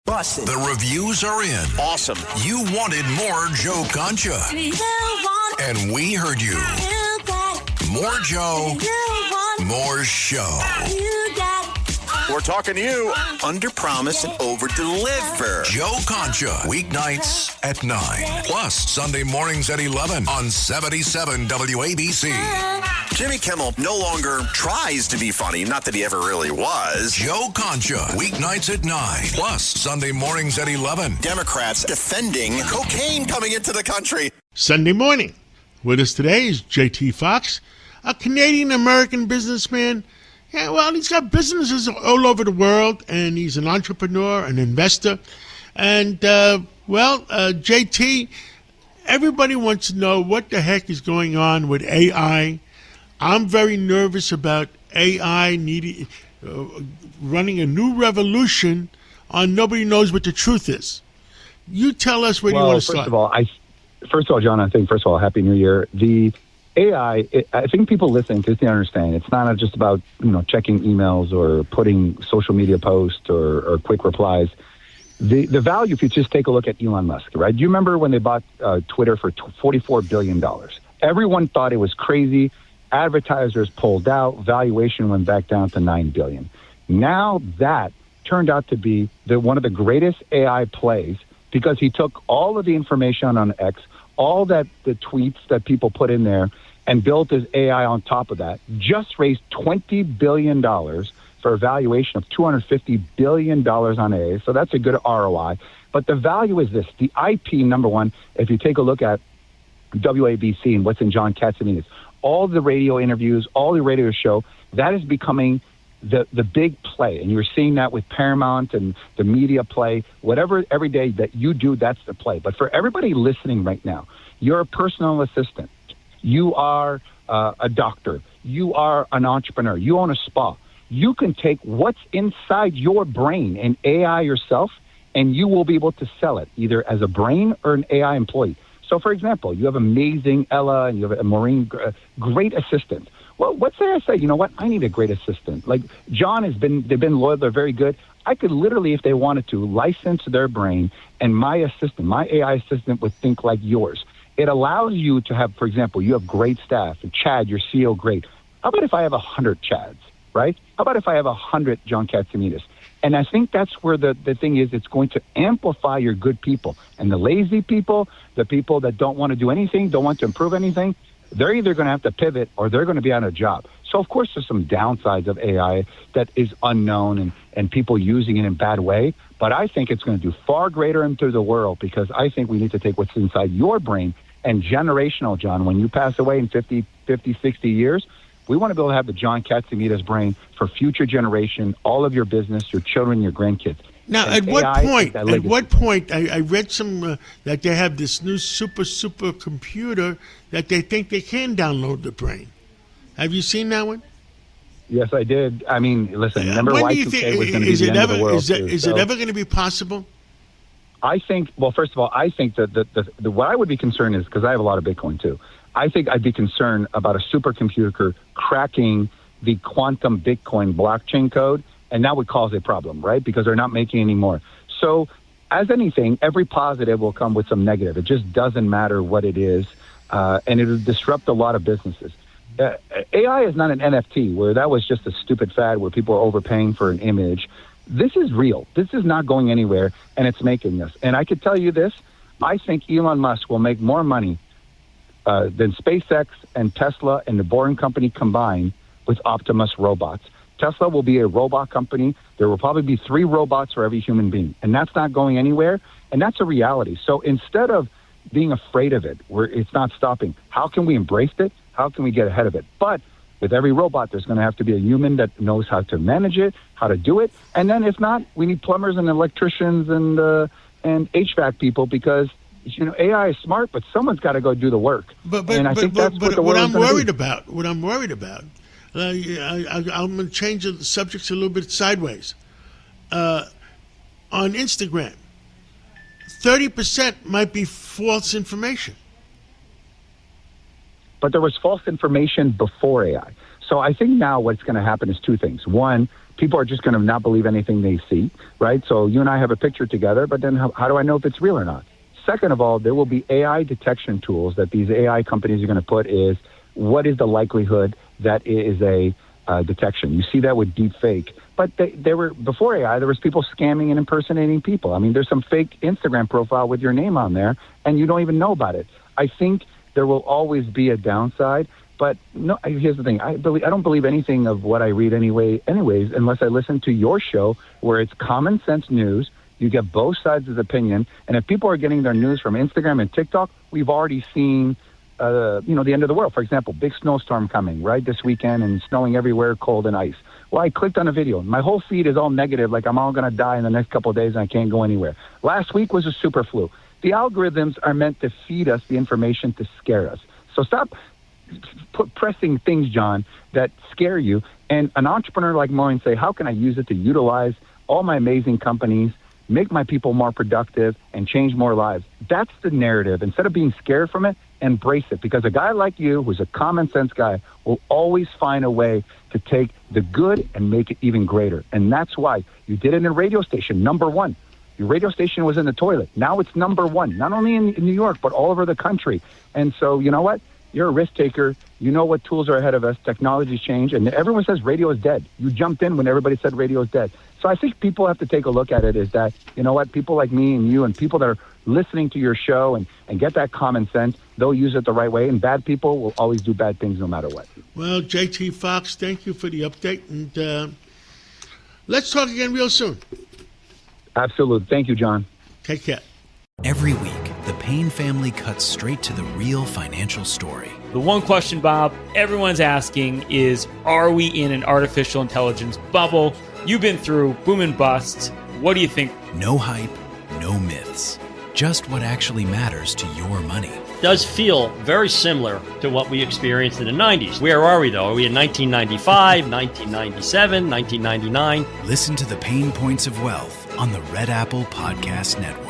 Busted. The reviews are in. Awesome. You wanted more Joe Concha. And we heard you. More Joe. More show. We're talking to you. Under promise and over deliver. Joe Concha. Weeknights at 9. Plus Sunday mornings at 11 on 77 WABC. Jimmy Kimmel no longer tries to be funny. Not that he ever really was. Joe Concha. Weeknights at 9. Plus Sunday mornings at 11. Democrats defending cocaine coming into the country. Sunday morning. With us today is JT Foxx, a Canadian-American businessman. Yeah, well, he's got businesses all over the world, and he's an entrepreneur, an investor. And, JT, everybody wants to know what the heck is going on with AI. I'm very nervous about AI running a new revolution on nobody knows what the truth is. You tell us where you want to start. First of all, John, Happy New Year. The AI, I think people listening just need to understand, it's not just about checking emails or putting social media posts or quick replies. The value, if you just take a look at Elon Musk, right? Do you remember when they bought Twitter for $44 billion? Everyone thought it was crazy. Advertisers pulled out. Valuation went back down to $9 billion. Now that turned out to be one of the greatest AI plays because he took all of the information on X, all the tweets that people put in there, and built his AI on top of that, just raised $20 billion for a valuation of $250 billion on AI. So that's a good ROI. But the value is this. The IP, number one, if you take a look at WABC and what's in John Katzinides, all the radio interviews, all the radio show, that is becoming the big play. And you're seeing that with Paramount and the media play. Whatever every day that you do, that's the play. But for everybody listening right now, you're a personal assistant. You are a doctor. You are an entrepreneur. You own a spa. You can take what's inside your brain and AI yourself, and you will be able to sell it either as a brain or an AI employee. So, for example, you have amazing Ella and you have a Maureen, great assistant. Well, let's say I say, you know what, I need a great assistant. Like John they've been loyal, they're very good. I could literally, if they wanted to, license their brain, and my AI assistant would think like yours. It allows you to have, for example, you have great staff. Chad, your CEO, great. How about if I have 100 Chads, right? How about if I have 100 John Katzinides? And I think that's where the thing is, it's going to amplify your good people. And the lazy people, the people that don't want to do anything, don't want to improve anything, they're either going to have to pivot or they're going to be on a job. So, of course, there's some downsides of AI that is unknown and people using it in a bad way. But I think it's going to do far greater into the world because I think we need to take what's inside your brain and generational, John. When you pass away in 50, 60 years, we want to be able to have the John Katzinides brain for future generation, all of your business, your children, your grandkids. Now, at what point, I read some that they have this new super computer that they think they can download the brain. Have you seen that one? Yes, I did. I mean, listen, remember Y2K was going to be the end of the world. Is it ever going to be possible? I think, well, first of all, I think that the what I would be concerned is, because I have a lot of Bitcoin too, I think I'd be concerned about a supercomputer cracking the quantum Bitcoin blockchain code, and that would cause a problem, right? Because they're not making any more. So as anything, every positive will come with some negative. It just doesn't matter what it is, and it will disrupt a lot of businesses. AI is not an NFT where that was just a stupid fad where people are overpaying for an image. This is real. This is not going anywhere, and it's making this. And I could tell you this, I think Elon Musk will make more money than SpaceX and Tesla and the Boring Company combined with Optimus robots. Tesla will be a robot company. There will probably be 3 robots for every human being, and that's not going anywhere, and that's a reality. So instead of being afraid of it, where it's not stopping, how can we embrace it? How can we get ahead of it? But with every robot, there's going to have to be a human that knows how to manage it, how to do it, and then if not, we need plumbers and electricians and HVAC people because AI is smart, but someone's got to go do the work. But I think that's what I'm worried about. I'm going to change the subjects a little bit sideways. On Instagram, 30% might be false information. But there was false information before AI. So I think now what's going to happen is 2 things. One, people are just going to not believe anything they see, right? So you and I have a picture together, but then how do I know if it's real or not? Second of all, there will be AI detection tools that these AI companies are going to put is what is the likelihood that it is a detection. You see that with deep fake. But there were before AI, there was people scamming and impersonating people. I mean, there's some fake Instagram profile with your name on there, and you don't even know about it. I think there will always be a downside. But no, here's the thing. I don't believe anything of what I read anyways, unless I listen to your show where it's common sense news. You get both sides of the opinion. And if people are getting their news from Instagram and TikTok, we've already seen, the end of the world. For example, big snowstorm coming right this weekend and snowing everywhere, cold and ice. Well, I clicked on a video. My whole feed is all negative, like I'm all going to die in the next couple of days and I can't go anywhere. Last week was a super flu. The algorithms are meant to feed us the information to scare us. So stop pressing things, John, that scare you. And an entrepreneur like mine say, how can I use it to utilize all my amazing companies, make my people more productive, and change more lives? That's the narrative. Instead of being scared from it, embrace it. Because a guy like you, who's a common sense guy, will always find a way to take the good and make it even greater. And that's why you did it in a radio station, number one. Your radio station was in the toilet. Now it's number one, not only in New York, but all over the country. And so, you know what? You're a risk taker. You know what tools are ahead of us. Technology's changed. And everyone says radio is dead. You jumped in when everybody said radio is dead. So I think people have to take a look at it is that, you know what, people like me and you and people that are listening to your show and get that common sense, they'll use it the right way. And bad people will always do bad things no matter what. Well, JT Foxx, thank you for the update. And let's talk again real soon. Absolutely. Thank you, John. Take care. Every week, the Payne family cuts straight to the real financial story. The one question, Bob, everyone's asking is, are we in an artificial intelligence bubble? You've been through boom and bust. What do you think? No hype, no myths. Just what actually matters to your money. Does feel very similar to what we experienced in the 90s. Where are we, though? Are we in 1995, 1997, 1999? Listen to the Pain Points of Wealth on the Red Apple Podcast Network.